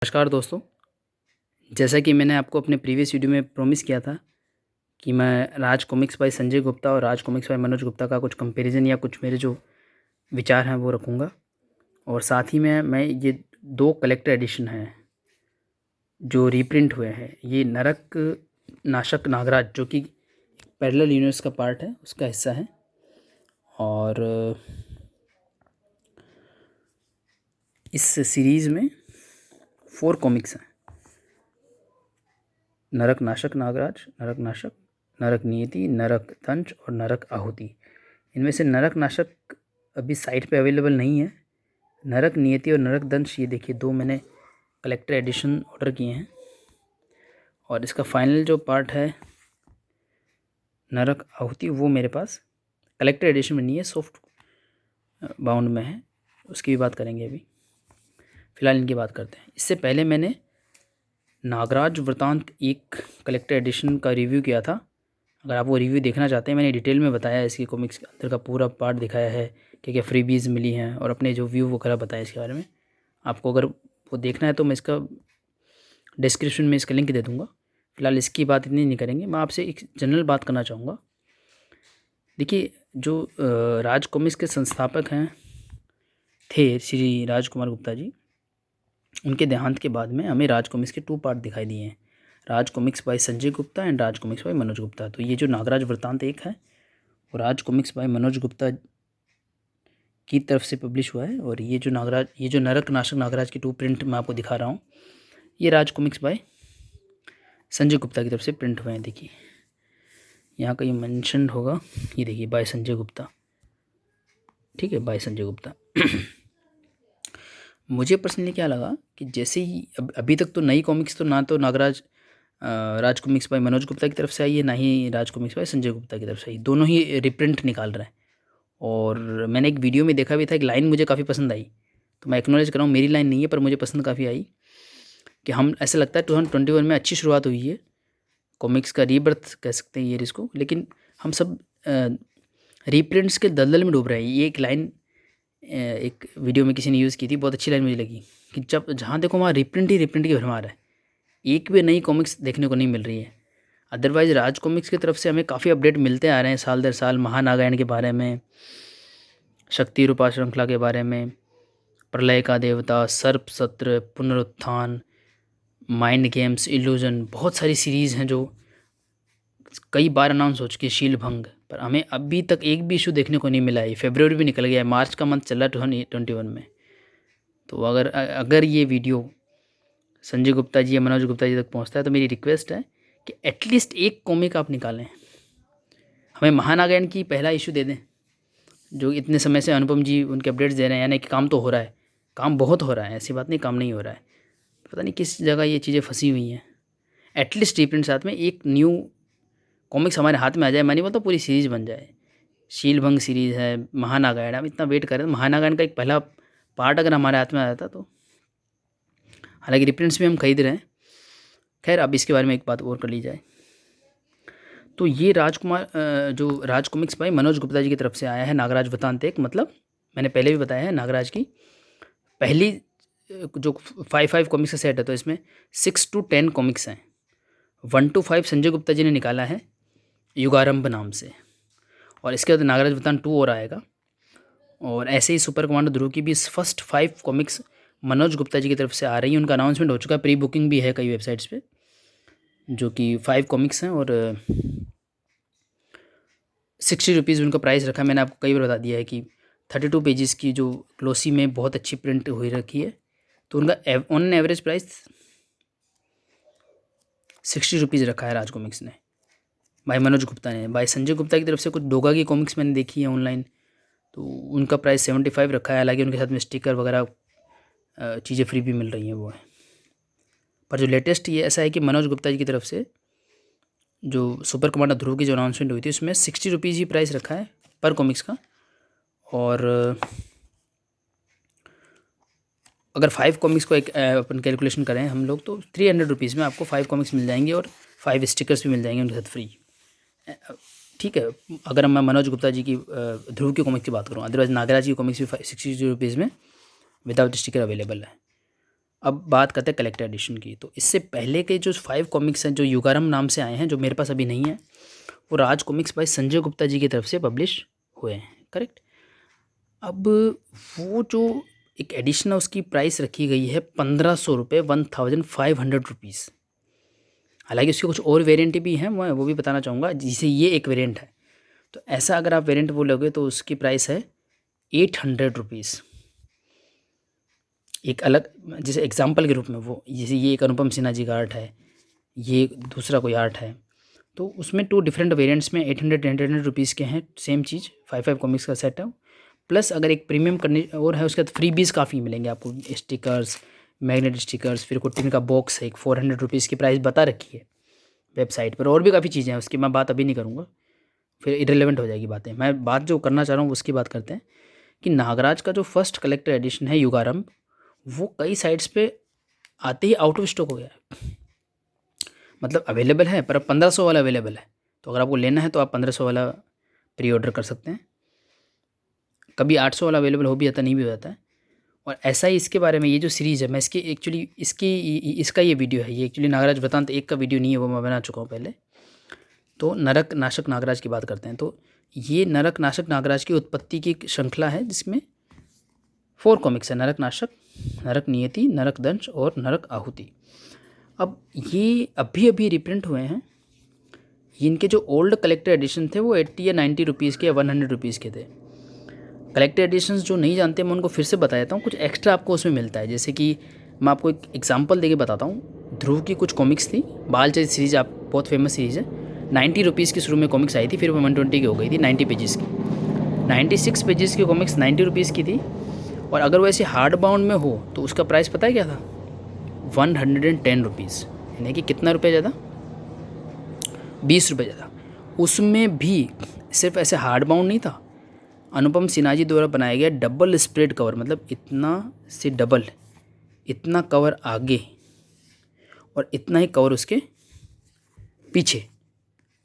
नमस्कार दोस्तों। जैसा कि मैंने आपको अपने प्रीवियस वीडियो में प्रॉमिस किया था कि मैं राज कॉमिक्स बाय संजय गुप्ता और राज कॉमिक्स बाय मनोज गुप्ता का कुछ कंपैरिजन या कुछ मेरे जो विचार हैं वो रखूँगा। और साथ ही में मैं ये 2 कलेक्टर एडिशन हैं जो रीप्रिंट हुए हैं, ये नरक नाशक नागराज जो कि पैरेलल यूनिवर्स का पार्ट है, उसका हिस्सा है। और इस सीरीज़ में 4 कॉमिक्स हैं, नरक नाशक नागराज, नरक नाशक, नरक नियति, नरक दंश और नरक आहुति। इनमें से नरक नाशक अभी साइट पे अवेलेबल नहीं है। नरक नियति और नरक दंश ये देखिए 2 मैंने कलेक्टर एडिशन ऑर्डर किए हैं। और इसका फाइनल जो पार्ट है नरक आहुति वो मेरे पास कलेक्टर एडिशन में नहीं है, सॉफ्ट बाउंड में है, उसकी भी बात करेंगे। अभी फ़िलहाल इनकी बात करते हैं। इससे पहले मैंने नागराज वृतांत एक कलेक्टर एडिशन का रिव्यू किया था। अगर आप वो रिव्यू देखना चाहते हैं, मैंने डिटेल में बताया है, इसकी कॉमिक्स के अंदर का पूरा पार्ट दिखाया है, क्या क्या फ्रीबीज़ मिली हैं और अपने जो व्यू वगैरह बताया इसके बारे में। आपको अगर वो देखना है तो मैं इसका डिस्क्रिप्शन में इसका लिंक दे दूँगा। फ़िलहाल इसकी बात इतनी नहीं करेंगे। मैं आपसे एक जनरल बात करना चाहूँगा। देखिए, जो राज कॉमिक्स के संस्थापक हैं थे श्री राजकुमार गुप्ता जी, उनके देहांत के बाद में हमें राज कॉमिक्स के 2 पार्ट दिखाई दिए हैं, Raj comics by Sanjay Gupta and Raj comics by Manoj Gupta. तो ये जो नागराज वृतांत एक है वो राज कॉमिक्स बाय मनोज गुप्ता की तरफ से पब्लिश हुआ है। और ये जो नरक नाशक नागराज की 2 प्रिंट मैं आपको दिखा रहा हूँ, ये राज कॉमिक्स बाय संजय गुप्ता की तरफ से प्रिंट हुए हैं। देखिए यहाँ का ये मेंशन होगा, ये देखिए बाय संजय गुप्ता, ठीक है, बाय संजय गुप्ता। मुझे पर्सनली क्या लगा कि जैसे ही अभी तक तो नई कॉमिक्स तो ना तो नागराज राज कॉमिक्स बाय मनोज गुप्ता की तरफ से आई है, ना ही राज कॉमिक्स बाय संजय गुप्ता की तरफ से आई, दोनों ही रिप्रिंट निकाल रहे हैं। और मैंने एक वीडियो में देखा भी था, एक लाइन मुझे काफ़ी पसंद आई, तो मैं एक्नॉलेज कर रहा हूँ, मेरी लाइन नहीं है पर मुझे पसंद काफ़ी आई कि हम ऐसा लगता है 2021 में अच्छी शुरुआत हुई है, कॉमिक्स का रीबर्थ कह सकते हैं ये इसको, लेकिन हम सब रीप्रिंट्स के दलदल में डूब रहे हैं। ये एक लाइन एक वीडियो में किसी ने यूज़ की थी, बहुत अच्छी लाइन मुझे लगी कि जब जहाँ देखो वहाँ रिप्रिंट ही रिप्रिंट की भरमार है, एक भी नई कॉमिक्स देखने को नहीं मिल रही है। अदरवाइज़ राज कॉमिक्स की तरफ से हमें काफ़ी अपडेट मिलते आ रहे हैं साल दर साल, महानागायण के बारे में, शक्ति रूपा श्रृंखला के बारे में, प्रलय का देवता, सर्प सत्र, पुनरुत्थान, माइंड गेम्स, इल्यूजन, बहुत सारी सीरीज़ हैं जो कई बार अनाउंस हो चुकी है, शीलभंग, पर हमें अभी तक एक भी इशू देखने को नहीं मिला है। फरवरी भी निकल गया है, मार्च का मंथ चल रहा है 2021 में। तो अगर ये वीडियो संजय गुप्ता जी या मनोज गुप्ता जी तक पहुंचता है तो मेरी रिक्वेस्ट है कि एटलीस्ट एक कॉमिक आप निकालें, हमें महानागायण की पहला इशू दे दें, जो इतने समय से अनुपम जी उनके अपडेट्स दे रहे हैं, यानी कि काम तो हो रहा है, काम बहुत हो रहा है, ऐसी बात नहीं काम नहीं हो रहा है, पता नहीं किस जगह ये चीज़ें फंसी हुई हैं। एटलीस्ट रीप्रिंट साथ में एक न्यू कॉमिक्स हमारे हाथ में आ जाए, मैं नहीं बोलता पूरी सीरीज़ बन जाए। शीलभंग सीरीज़ है, महानागायण, हम इतना वेट कर रहे हैं, महानागायण का एक पहला पार्ट अगर हमारे हाथ में आ जाता तो, हालांकि रिप्रिंट्स भी हम खरीद रहे हैं। खैर अब इसके बारे में एक बात और कर ली जाए तो ये जो राज कॉमिक्स बाय मनोज गुप्ता जी की तरफ से आया है नागराज वृतांत एक, मतलब मैंने पहले भी बताया है नागराज की पहली जो 5 कॉमिक्स का सेट है, तो इसमें 6 to 10 कॉमिक्स हैं। 1 to 5 संजय गुप्ता जी ने निकाला है युगारंभ नाम से, और इसके बाद नागराज वृतांत 2 और आएगा। और ऐसे ही सुपर कमांडो ध्रुव की भी फर्स्ट 5 कॉमिक्स मनोज गुप्ता जी की तरफ से आ रही है, उनका अनाउंसमेंट हो चुका है, प्री बुकिंग भी है कई वेबसाइट्स पे, जो कि 5 कॉमिक्स हैं और 60 रुपीज़ उनका प्राइस रखा है। मैंने आपको कई बार बता दिया है कि 32 पेजेस की जो ग्लोसी में बहुत अच्छी प्रिंट हुई रखी है, तो उनका ऑन एवरेज प्राइस 60 रुपीज़ रखा है राज कॉमिक्स ने, भाई मनोज गुप्ता ने। भाई संजय गुप्ता की तरफ से कुछ डोगा की कॉमिक्स मैंने देखी है ऑनलाइन, तो उनका प्राइस 75 रखा है, हालांकि उनके साथ में स्टिकर वगैरह चीज़ें फ्री भी मिल रही हैं वो है। पर जो लेटेस्ट ये ऐसा है कि मनोज गुप्ता जी की तरफ से जो सुपर कमांडर ध्रुव की जो अनाउंसमेंट हुई थी उसमें 60 रुपीज़ ही प्राइस रखा है पर कॉमिक्स का। और अगर 5 कॉमिक्स को एक अपन कैलकुलेशन करें हम लोग, तो 300 रुपीज़ में आपको 5 कॉमिक्स मिल जाएंगे और 5 स्टिकर्स भी मिल जाएंगे उनके साथ फ्री, ठीक है। अगर मैं मनोज गुप्ता जी की ध्रुव की कॉमिक्स की बात करूँ, अदरवाइज नागराज की कॉमिक्स भी 60 रुपीज़ में विदाउट स्टिकर अवेलेबल है। अब बात करते हैं कलेक्टर एडिशन की। तो इससे पहले के जो 5 कॉमिक्स हैं जो युगारम नाम से आए हैं, जो मेरे पास अभी नहीं है, वो राज कॉमिक्स बाय संजय गुप्ता जी की तरफ से पब्लिश हुए हैं, करेक्ट। अब वो जो एक एडिशन है उसकी प्राइस रखी गई है 1500 रुपये, 1500 रुपीज़। हालांकि उसके कुछ और वेरिएंट भी हैं, मैं वो भी बताना चाहूँगा, जिसे ये एक वेरिएंट है। तो ऐसा अगर आप वेरिएंट बोलोगे तो उसकी प्राइस है 800 रुपीज़। एक अलग, जैसे एग्जाम्पल के रूप में, वो जैसे ये एक अनुपम सिन्हा जी का आर्ट है, ये दूसरा कोई आर्ट है, तो उसमें 2 डिफरेंट वेरिएंट्स में 800 रुपीज़ के हैं, सेम चीज़ 5 कॉमिक्स का सेट है। प्लस अगर एक प्रीमियम करने और है उसके बाद फ्रीबीज़ काफ़ी मिलेंगे आपको, स्टिकर्स, मैग्नेट स्टिकर्स, फिर कोटिन का बॉक्स है, एक 400 रुपीज़ की प्राइस बता रखी है वेबसाइट पर। और भी काफ़ी चीज़ें हैं, उसकी मैं बात अभी नहीं करूँगा, फिर इरेलेवेंट हो जाएगी बातें। मैं बात जो करना चाह रहा हूँ उसकी बात करते हैं कि नागराज का जो फर्स्ट कलेक्टर एडिशन है युगारंभ, वो कई साइट्स पे आते ही आउट ऑफ स्टॉक हो गया है। मतलब अवेलेबल है पर अब 1500 वाला अवेलेबल है, तो अगर आपको लेना है तो आप 1500 वाला प्री ऑर्डर कर सकते हैं। कभी 800 वाला अवेलेबल हो भी जाता, नहीं भी हो जाता है। और ऐसा ही इसके बारे में, ये जो सीरीज़ है, मैं इसका ये वीडियो है, ये एक्चुअली नागराज वृतांत 1 का वीडियो नहीं है, वो मैं बना चुका हूँ पहले। तो नरक नाशक नागराज की बात करते हैं। तो ये नरक नाशक नागराज की उत्पत्ति की एक श्रृंखला है जिसमें 4 कॉमिक्स है, नरक नाशक, नरक नियति, नरक दंश और नरक आहुति। अब ये अभी अभी रिप्रिंट हुए हैं। इनके जो ओल्ड कलेक्टर एडिशन थे वो 80 या 90 रुपीज़ के या 100 रुपीज़ के थे। कलेक्टर एडिशंस जो नहीं जानते मैं उनको फिर से बता देता हूँ, कुछ एक्स्ट्रा आपको उसमें मिलता है। जैसे कि मैं आपको एक एग्जांपल देके बताता हूँ। ध्रुव की कुछ कॉमिक्स थी, बालचरित सीरीज, आप बहुत फेमस सीरीज़ है। 90 रुपीज़ की शुरू में कॉमिक्स आई थी, फिर वो 120 की हो गई थी, 90 पेजेस की। 96 पेजेस की कॉमिक्स 90 रुपीज़ की थी। और अगर वो ऐसे हार्ड बाउंड में हो तो उसका प्राइस पता है क्या था? 110 रुपीज़, यानी कि कितना रुपये ज़्यादा? 20 रुपये ज़्यादा। उसमें भी सिर्फ ऐसे हार्ड बाउंड नहीं था, अनुपम सिन्हा जी द्वारा बनाया गया डबल स्प्रेड कवर, मतलब इतना से डबल, इतना कवर आगे और इतना ही कवर उसके पीछे।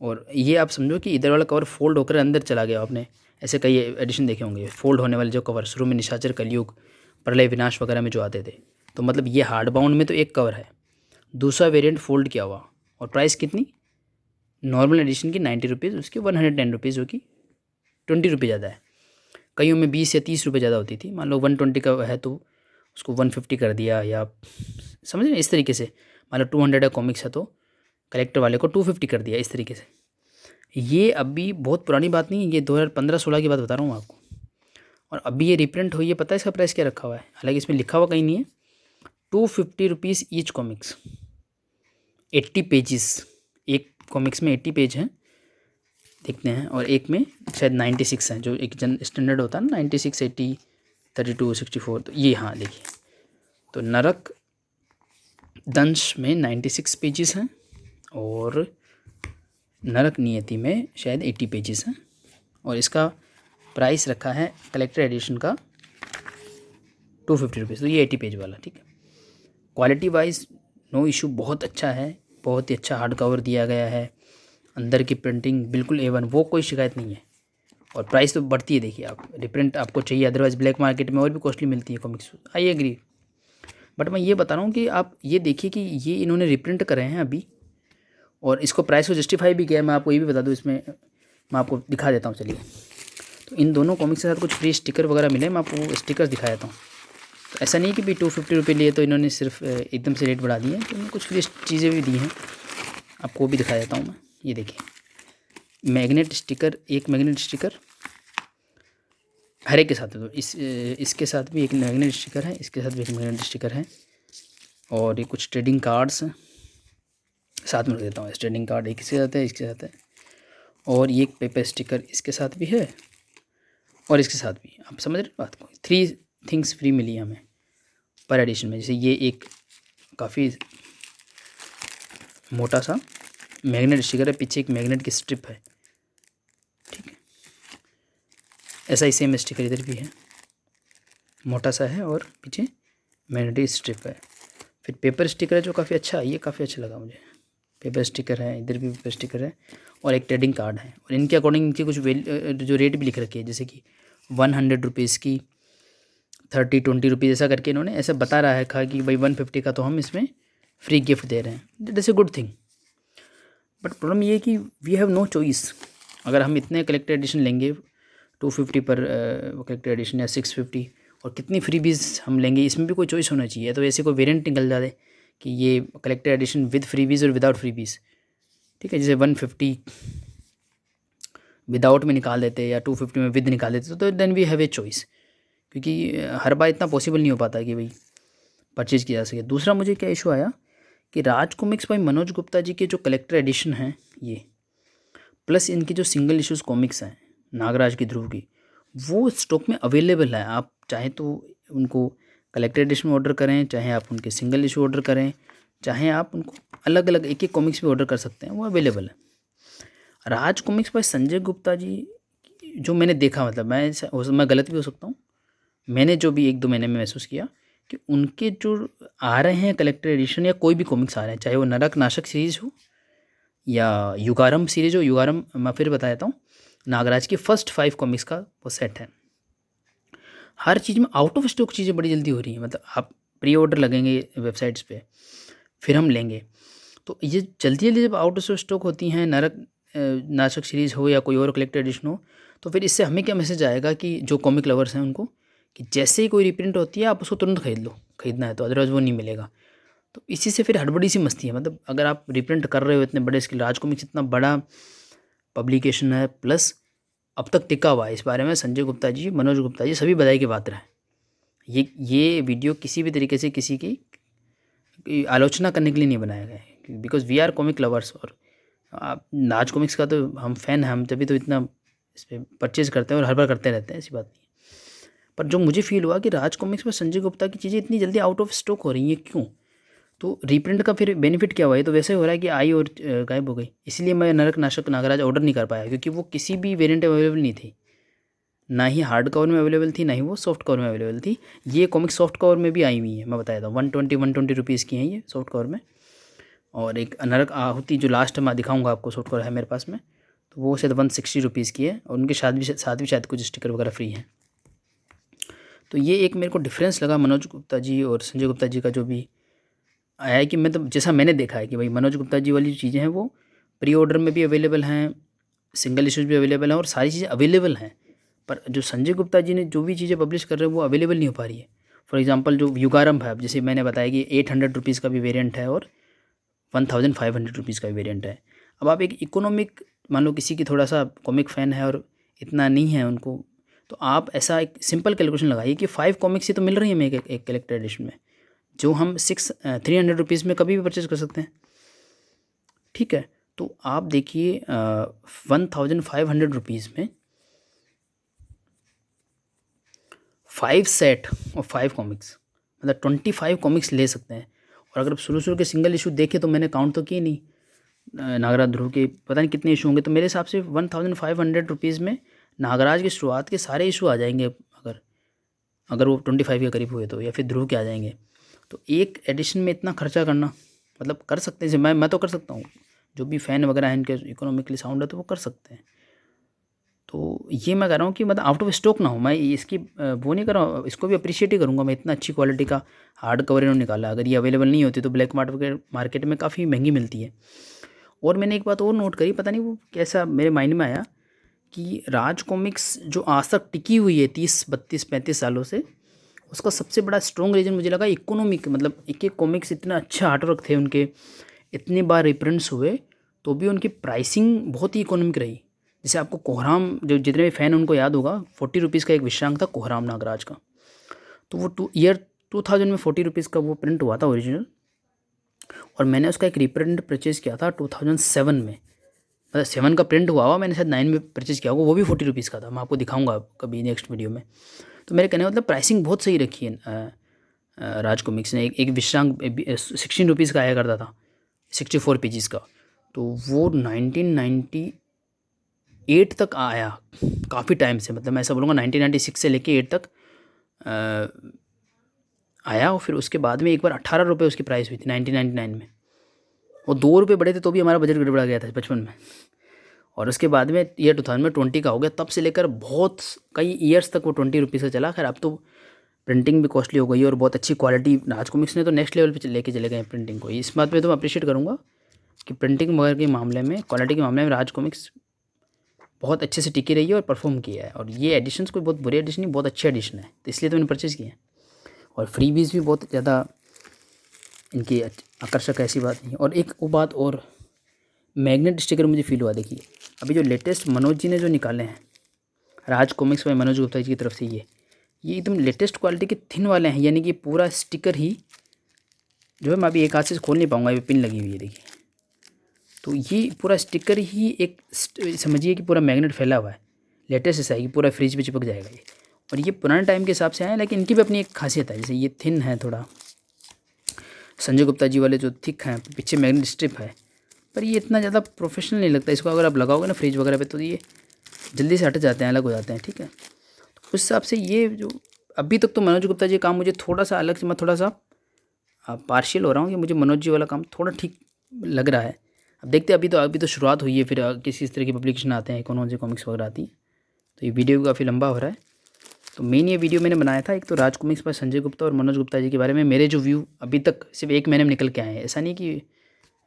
और ये आप समझो कि इधर वाला कवर फोल्ड होकर अंदर चला गया। आपने ऐसे कई एडिशन देखे होंगे, फोल्ड होने वाले जो कवर शुरू में निशाचर, कलयुग, प्रलय विनाश वगैरह में जो आते थे। तो मतलब ये हार्ड बाउंड में तो एक कवर है, दूसरा वेरिएंट फोल्ड किया हुआ। और प्राइस कितनी? नॉर्मल एडिशन की 90 रुपीज़, उसकी 110 रुपीज़, जो कि 20 रुपये ज़्यादा है। कईयों में 20 या 30 रुपये ज़्यादा होती थी। मान लो 120 का है तो उसको 150 कर दिया, या समझ रहे इस तरीके से। मान लो 200 का कॉमिक्स है तो कलेक्टर वाले को 250 कर दिया, इस तरीके से। ये अभी बहुत पुरानी बात नहीं है, ये 2015-16 की बात बता रहा हूँ आपको। और अभी ये रिप्रिंट हुई है। पता है इसका प्राइस क्या रखा हुआ है? हालांकि इसमें लिखा हुआ कहीं नहीं है। 250 रुपीज़ ईच कॉमिक्स, 80 पेजेस। एक कॉमिक्स में 80 पेज हैं, देखते हैं, और एक में शायद 96 हैं, जो एक जन स्टैंडर्ड होता है ना, 96, 80, 32, 64। तो ये, हाँ देखिए, तो नरक दंश में 96 पेजेस हैं और नरक नियति में शायद 80 पेजेस हैं। और इसका प्राइस रखा है कलेक्टर एडिशन का 250 रुपीज़। तो ये 80 पेज वाला, ठीक है। क्वालिटी वाइज नो इशू, बहुत अच्छा है, बहुत ही अच्छा हार्ड कवर दिया गया है, अंदर की प्रिंटिंग बिल्कुल A1, वो कोई शिकायत नहीं है। और प्राइस तो बढ़ती है, देखिए आप, रिप्रिंट आपको चाहिए, अदरवाइज़ ब्लैक मार्केट में और भी कॉस्टली मिलती है कॉमिक्स, आई एग्री। बट मैं ये बता रहा हूँ कि आप ये देखिए कि ये इन्होंने रिप्रिंट करे हैं अभी, और इसको प्राइस को जस्टिफाई भी किया है। मैं आपको ये भी बता दूँ, इसमें मैं आपको दिखा देता हूँ, चलिए। तो इन दोनों कॉमिक्स के साथ कुछ फ्री स्टिकर वगैरह मिले, मैं आपको वो स्टिकर्स दिखा देता हूँ। तो ऐसा नहीं कि भी 250 रुपये लिए तो इन्होंने सिर्फ एकदम से रेट बढ़ा दिए हैं, तो इन्होंने कुछ फ्री चीज़ें भी दी हैं, आपको वो भी दिखा देता हूँ मैं। ये देखिए, मैग्नेट स्टिकर, एक मैग्नेट स्टिकर हर एक के साथ है। तो इसके साथ भी एक मैग्नेट स्टिकर है, इसके साथ भी एक मैग्नेट स्टिकर है, और ये कुछ ट्रेडिंग कार्ड्स साथ में रख देता हूँ। ट्रेडिंग कार्ड एक इसके साथ है, इसके साथ है, और ये एक पेपर स्टिकर इसके साथ भी है, और इसके साथ भी। आप समझ रहे बात को? 3 थिंग्स फ्री मिली हमें पर एडिशन में। जैसे ये एक काफ़ी मोटा सा मैग्नेट स्टिकर है, पीछे एक मैग्नेट की स्ट्रिप है, ठीक है। ऐसा ही सेम स्टिकर इधर भी है, मोटा सा है और पीछे मैग्नेटिक स्ट्रिप है। फिर पेपर स्टिकर है जो काफ़ी अच्छा है, ये काफ़ी अच्छा लगा मुझे। पेपर स्टिकर है, इधर भी पेपर स्टिकर है, और एक ट्रेडिंग कार्ड है। और इनके अकॉर्डिंग इनकी कुछ जो रेट भी लिख रखी है, जैसे कि 100 रुपीज़ की 30-20 रुपीज़ ऐसा करके इन्होंने ऐसा बता रहा है कि भाई 150 का तो हम इसमें फ्री गिफ्ट दे रहे हैं। That is a good thing. But problem ये है कि वी हैव नो चॉइस। अगर हम इतने कलेक्टर एडिशन लेंगे 250 पर कलेक्टर एडिशन या 650, और कितनी फ्रीबीज हम लेंगे, इसमें भी कोई चॉइस होना चाहिए। तो ऐसे कोई वेरिएंट निकल जाए कि ये कलेक्टर एडिशन विद फ्रीबीज और विदाउट फ्रीबीज, ठीक है, जैसे 150 विदाउट में निकाल देते या 250 में विद निकाल देते, तो then we have a choice. क्योंकि हर बार इतना पॉसिबल नहीं हो पाता कि भाई परचेज़ किया जा सके। दूसरा मुझे क्या इशू आया कि राज कॉमिक्स बाय मनोज गुप्ता जी के जो कलेक्टर एडिशन हैं ये, प्लस इनकी जो सिंगल इश्यूज़ कॉमिक्स हैं नागराज की, ध्रुव की, वो स्टॉक में अवेलेबल है। आप चाहे तो उनको कलेक्टर एडिशन में ऑर्डर करें, चाहे आप उनके सिंगल इशू ऑर्डर करें, चाहे आप उनको अलग अलग एक एक कॉमिक्स भी ऑर्डर कर सकते हैं, वो अवेलेबल है। राज कॉमिक्स बाय संजय गुप्ता जी जो मैंने देखा, मतलब मैं गलत भी हो सकता हूँ, मैंने जो भी 1-2 महीने में महसूस किया कि उनके जो आ रहे हैं कलेक्टर एडिशन या कोई भी कॉमिक्स आ रहे हैं, चाहे वो नरक नाशक सीरीज़ हो या युगारम सीरीज हो। युगारम मैं फिर बता देता हूँ, नागराज की फर्स्ट 5 कॉमिक्स का वो सेट है। हर चीज़ में आउट ऑफ स्टॉक चीज़ें बड़ी जल्दी हो रही हैं। मतलब आप प्री ऑर्डर लगेंगे वेबसाइट्स पे, फिर हम लेंगे, तो ये जल्दी जल्दी जब आउट ऑफ स्टॉक होती हैं, नरक नाशक सीरीज़ हो या कोई और कलेक्टर एडिशन हो, तो फिर इससे हमें क्या मैसेज आएगा कि जो कॉमिक लवर्स हैं उनको, कि जैसे ही कोई रिप्रिंट होती है आप उसको तुरंत खरीद लो, खरीदना है तो, अदरवाइज़ वो नहीं मिलेगा। तो इसी से फिर हड़बड़ी सी मस्ती है। मतलब अगर आप रिप्रिंट कर रहे हो इतने बड़े स्केल, राज कॉमिक्स इतना बड़ा पब्लिकेशन है, प्लस अब तक टिका हुआ है, इस बारे में संजय गुप्ता जी, मनोज गुप्ता जी सभी बधाई की पात्र हैं। ये वीडियो किसी भी तरीके से किसी की आलोचना करने के लिए नहीं बनाया गया है, because we are comic lovers. और आप राज कॉमिक्स का तो हम फ़ैन हैं, हम तभी तो इतना इस पर परचेज़ करते हैं और हर बार करते रहते हैं, ऐसी बात नहीं है। पर जो मुझे फील हुआ कि राज कॉमिक्स में संजय गुप्ता की चीज़ें इतनी जल्दी आउट ऑफ स्टॉक हो रही हैं, क्यों? तो रीप्रिंट का फिर बेनिफिट क्या हुआ है? तो वैसे हो रहा है कि आई और गायब हो गई। इसलिए मैं नरक नाशक नागराज ऑर्डर नहीं कर पाया, क्योंकि वो किसी भी वेरिएंट में अवेलेबल नहीं थी। ना ही हार्ड कवर में अवेलेबल थी, ना ही वो सॉफ्ट कवर में अवेलेबल थी। ये कॉमिक सॉफ्ट कवर में भी आई हुई है, मैं बता देता हूँ। 120 रुपीज़ की हैं ये सॉफ्ट कवर में। और एक नरक आहुति जो लास्ट मैं दिखाऊंगा आपको, सॉफ्ट कवर है मेरे पास में, तो वो शायद 160 रुपीज़ की है, और उनके साथ भी शायद कुछ स्टिकर वगैरह फ्री हैं। तो ये एक मेरे को डिफरेंस लगा मनोज गुप्ता जी और संजय गुप्ता जी का जो भी आया है, कि मतलब जैसा मैंने देखा है कि भाई मनोज गुप्ता जी वाली जो चीज़ें हैं वो प्री ऑर्डर में भी अवेलेबल हैं, सिंगल इशूज़ भी अवेलेबल हैं, और सारी चीज़ें अवेलेबल हैं। पर जो संजय गुप्ता जी ने जो भी चीज़ें पब्लिश कर रहे हैं वो अवेलेबल नहीं हो पा रही है। फॉर एग्जांपल जो युगारंभ है, जैसे मैंने बताया कि 800 रुपीज़ का भी वेरिएंट है और 1500 रुपीज़ का भी वेरिएंट है। अब आप एक इकोनॉमिक, मान लो किसी की थोड़ा सा कॉमिक फ़ैन है और इतना नहीं है उनको, तो आप ऐसा एक सिंपल कैलकुलेशन लगाइए कि 5 कॉमिक्स ही तो मिल रही है मेरे एक कलेक्टर एडिशन में, जो हम 300 रुपीज़ में कभी भी परचेज़ कर सकते हैं। ठीक है, तो आप देखिए 1500 रुपीज़ में 5 सेट और 5 कॉमिक्स, मतलब 25 कॉमिक्स ले सकते हैं। और अगर आप शुरू के सिंगल इशू देखें तो मैंने काउंट तो किए नहीं, नागराज ध्रुव के पता नहीं कितने इशू होंगे, तो मेरे हिसाब से 1500 रुपीज़ में नागराज की शुरुआत के सारे इशू आ जाएंगे, अगर वो 25 के करीब हुए तो, या फिर ध्रुव के आ जाएंगे। तो एक एडिशन में इतना खर्चा करना, मतलब कर सकते हैं, मैं तो कर सकता हूँ, जो भी फ़ैन वगैरह हैं इनके इकोनॉमिकली साउंड है तो वो कर सकते हैं। तो ये मैं कह रहा हूँ कि मतलब आउट ऑफ स्टॉक ना हो, मैं इसकी वो नहीं कर रहा हूँ, इसको भी अप्रिशिएट ही करूँगा मैं। इतना अच्छी क्वालिटी का हार्ड कवर इन्होंने निकाला, अगर ये अवेलेबल नहीं होती तो ब्लैक मार्केट में काफ़ी महंगी मिलती है। और मैंने एक बात और नोट करी, पता नहीं वो कैसा मेरे माइंड में आया, कि राज कॉमिक्स जो आज तक टिकी हुई है 30-32-35 सालों से, उसका सबसे बड़ा स्ट्रॉन्ग रीज़न मुझे लगा इकोनॉमिक। मतलब एक एक कॉमिक्स इतना अच्छा आर्टवर्क थे उनके, इतनी बार रिप्रिंट्स हुए, तो भी उनकी प्राइसिंग बहुत ही इकोनॉमिक रही। जैसे आपको कोहराम, जो जितने भी फ़ैन उनको याद होगा, 40 रुपीज़ का एक विषयांक था कोहराम नागराज का, तो वो 2000 में 40 रुपीज़ का वो प्रिंट हुआ था ओरिजिनल। और मैंने उसका एक रिप्रिंट परचेज़ किया था 2007 में, मतलब 7 का प्रिंट हुआ मैंने शायद 9 में परचेज़ किया होगा, वो भी 40 रुपीज़ का था। मैं आपको दिखाऊंगा कभी नेक्स्ट वीडियो में। तो मेरे कहने का मतलब प्राइसिंग बहुत सही रखी है राज कॉमिक्स ने। एक विषयांक 16 रुपीज़ का आया करता था, 64 पेजेस का, तो वो 1998 तक आया, काफ़ी टाइम से। मतलब मैं ऐसा बोलूँगा 1996 से लेके 8 तक आया। और फिर उसके बाद में एक बार 18 रुपये उसकी प्राइस हुई थी 1999 में, और 2 रुपये बढ़े थे तो भी हमारा बजट गड़बड़ा गया था बचपन में। और उसके बाद में ईयर 2020 का हो गया, तब से लेकर बहुत कई ईयर्स तक वो 20 रुपीज़ का चला। खैर अब तो प्रिंटिंग भी कॉस्टली हो गई और बहुत अच्छी क्वालिटी राज कॉमिक्स ने तो नेक्स्ट लेवल पे लेके चले गए हैं प्रिंटिंग को। इस बात पे तो मैं अप्रिशिएट करूँगा कि प्रिंटिंग वगैरह के मामले में, क्वालिटी के मामले में राज कॉमिक्स बहुत अच्छे से टिकी रही है और परफॉर्म किया है। और ये एडिशंस कोई बहुत बुरे एडिशन नहीं, बहुत अच्छे एडिशन है, तो इसलिए तो मैंने परचेज़ किया है। और फ्रीबीज भी बहुत ज़्यादा इनकी आकर्षक, ऐसी बात नहीं। और एक वो बात और, मैग्नेट स्टिकर मुझे फील हुआ। देखिए अभी जो लेटेस्ट मनोज जी ने जो निकाले हैं राज कॉमिक्स में, मनोज गुप्ता जी की तरफ से, ये एकदम लेटेस्ट क्वालिटी के थिन वाले हैं, यानी कि पूरा स्टिकर ही जो है, मैं अभी एक हाथ से खोल नहीं पाऊँगा, ये पिन लगी हुई है देखिए। तो ये पूरा स्टिकर ही एक समझिए कि पूरा मैग्नेट फैला हुआ है, लेटेस्ट ऐसा है कि पूरा फ्रिज पे चिपक जाएगा ये। और ये पुराने टाइम के हिसाब से आए, लेकिन इनकी भी अपनी एक खासियत है। जैसे ये थिन है थोड़ा, संजय गुप्ता जी वाले जो थिक हैं, पीछे मैग्नेट स्ट्रिप है, पर ये इतना ज़्यादा प्रोफेशनल नहीं लगता। इसको अगर आप लगाओगे ना फ्रिज वगैरह पे, तो ये जल्दी से हट जाते हैं, अलग हो जाते हैं, ठीक है। तो उस हिसाब से ये जो अभी तक तो मनोज गुप्ता जी का काम मुझे थोड़ा सा अलग से, मैं थोड़ा सा पार्शियल हो रहा हूँ कि मुझे मनोज जी वाला काम थोड़ा ठीक लग रहा है। अब देखते हैं, अभी तो शुरुआत हुई है, फिर किसी इस तरह की पब्लिकेशन आते हैं, कौन सी कॉमिक्स वगैरह आती है। तो ये वीडियो काफ़ी लंबा हो रहा है। तो मेन ये वीडियो मैंने बनाया था, एक तो राज कॉमिक्स पर संजय गुप्ता और मनोज गुप्ता जी के बारे में मेरे जो व्यू अभी तक सिर्फ एक महीने में निकल के आए हैं। ऐसा नहीं कि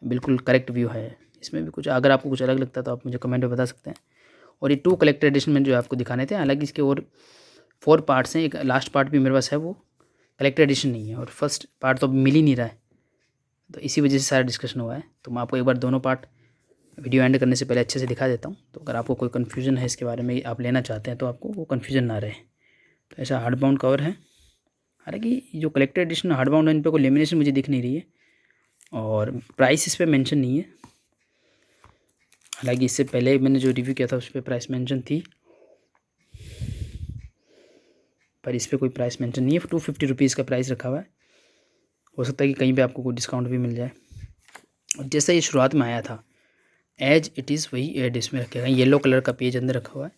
बिल्कुल करेक्ट व्यू है, इसमें भी कुछ, अगर आपको कुछ अलग लगता है तो आप मुझे कमेंट में बता सकते हैं। और ये 2 कलेक्टर एडिशन में जो आपको दिखाने थे, हालांकि इसके और 4 पार्ट्स हैं, एक लास्ट पार्ट भी मेरे पास है, वो कलेक्टर एडिशन नहीं है, और फर्स्ट पार्ट तो अब मिल ही नहीं रहा है, तो इसी वजह से सारा डिस्कशन हुआ है। तो मैं आपको एक बार दोनों पार्ट वीडियो एंड करने से पहले अच्छे से दिखा देता हूँ, तो अगर आपको कोई कन्फ्यूजन है इसके बारे में, आप लेना चाहते हैं, तो आपको वो कन्फ्यूजन ना रहे। तो ऐसा हार्ड बाउंड कवर है, हालांकि जो कलेक्टर एडिशन हार्ड बाउंड है, इन पर कोई लेमिनेशन मुझे दिख नहीं रही है, और प्राइस इस पर मेंशन नहीं है। हालांकि इससे पहले मैंने जो रिव्यू किया था उस पर प्राइस मेंशन थी, पर इस पर कोई प्राइस मेंशन नहीं है। 250 रुपीज़ का प्राइस रखा हुआ है, हो सकता है कि कहीं पे आपको कोई डिस्काउंट भी मिल जाए। और जैसा ये शुरुआत में आया था, एज इट इज़ वही एड इसमें रखे गए, येलो कलर का पेज अंदर रखा हुआ है,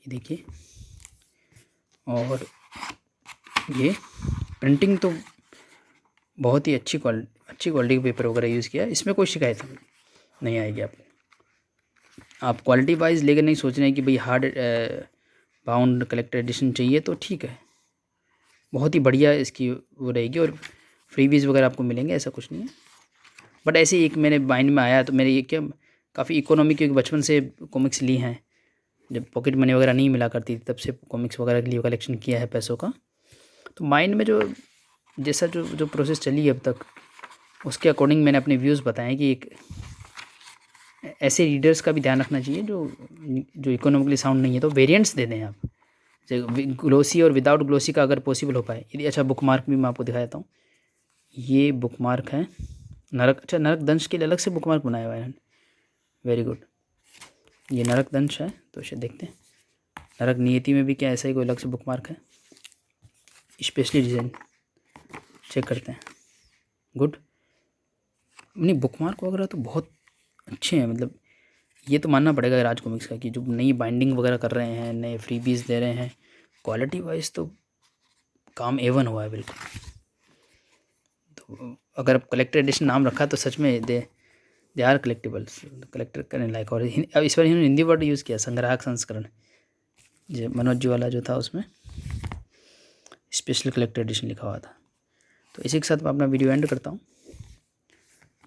ये देखिए। और ये प्रिंटिंग तो बहुत ही अच्छी क्वालिटी का पेपर वगैरह यूज़ किया है, इसमें कोई शिकायत नहीं आएगी आपको। आप क्वालिटी वाइज लेकर नहीं सोच रहे हैं कि भाई हार्ड बाउंड कलेक्टर एडिशन चाहिए, तो ठीक है, बहुत ही बढ़िया इसकी वो रहेगी, और फ्रीबीज वगैरह आपको मिलेंगे, ऐसा कुछ नहीं है। बट ऐसे ही एक मेरे माइंड में आया, तो मेरे ये क्या काफ़ी इकोनॉमी, क्योंकि बचपन से कॉमिक्स ली हैं, जब पॉकेट मनी वगैरह नहीं मिला करती थी, तब से कॉमिक्स वगैरह के लिए कलेक्शन किया है पैसों का। तो माइंड में जो जैसा जो प्रोसेस चली है अब तक, उसके अकॉर्डिंग मैंने अपने व्यूज़ बताएं कि एक ऐसे रीडर्स का भी ध्यान रखना चाहिए जो इकोनॉमिकली साउंड नहीं है, तो वेरिएंट्स दे दें आप, ग्लोसी और विदाउट ग्लोसी का, अगर पॉसिबल हो पाए। यदि अच्छा, बुक मार्क भी मैं आपको दिखा देता हूँ, ये बुक मार्क है नरक, अच्छा नरक दंश के लिए अलग से बुक मार्क बनाया हुआ है, वेरी गुड। ये नरक दंश है, तो इसे देखते हैं। नरक नियति में भी क्या ऐसा ही कोई अलग से बुक मार्क है, स्पेशली डिज़ाइन, चेक करते हैं। गुड, नहीं बुक मार्क वगैरह तो बहुत अच्छे हैं, मतलब ये तो मानना पड़ेगा राज कॉमिक्स का कि जो नई बाइंडिंग वगैरह कर रहे हैं, नए फ्रीबीज दे रहे हैं, क्वालिटी वाइज तो काम A1 हुआ है बिल्कुल। तो अगर आप कलेक्टर एडिशन नाम रखा तो सच में दे आर कलेक्टिबल्स, कलेक्टर करने लायक। और अब इस बार इन्होंने हिंदी वर्ड यूज़ किया, संग्राहक संस्करण, जो मनोज जी वाला जो था उसमें स्पेशल कलेक्टर एडिशन लिखा हुआ था। तो इसी के साथ मैं अपना वीडियो एंड करता हूँ।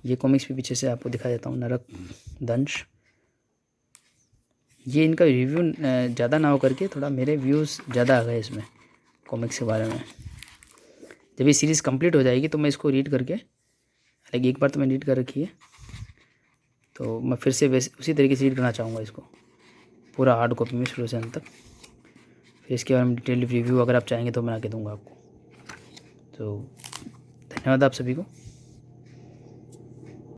ये कॉमिक्स भी पीछे से आपको दिखा देता हूँ, नरक दंश। ये इनका रिव्यू ज़्यादा ना हो करके थोड़ा मेरे व्यूज़ ज़्यादा आ गए इसमें कॉमिक्स के बारे में। जब ये सीरीज़ कंप्लीट हो जाएगी तो मैं इसको रीड करके, हालांकि एक बार तो मैंने रीड कर रखी है, तो मैं फिर से वैसे उसी तरीके से रीड करना चाहूँगा इसको पूरा हार्ड कॉपी में शुरू से अंत तक। फिर इसके बारे में डिटेल रिव्यू अगर आप चाहेंगे तो मैं आके दूँगा आपको। तो धन्यवाद आप सभी को।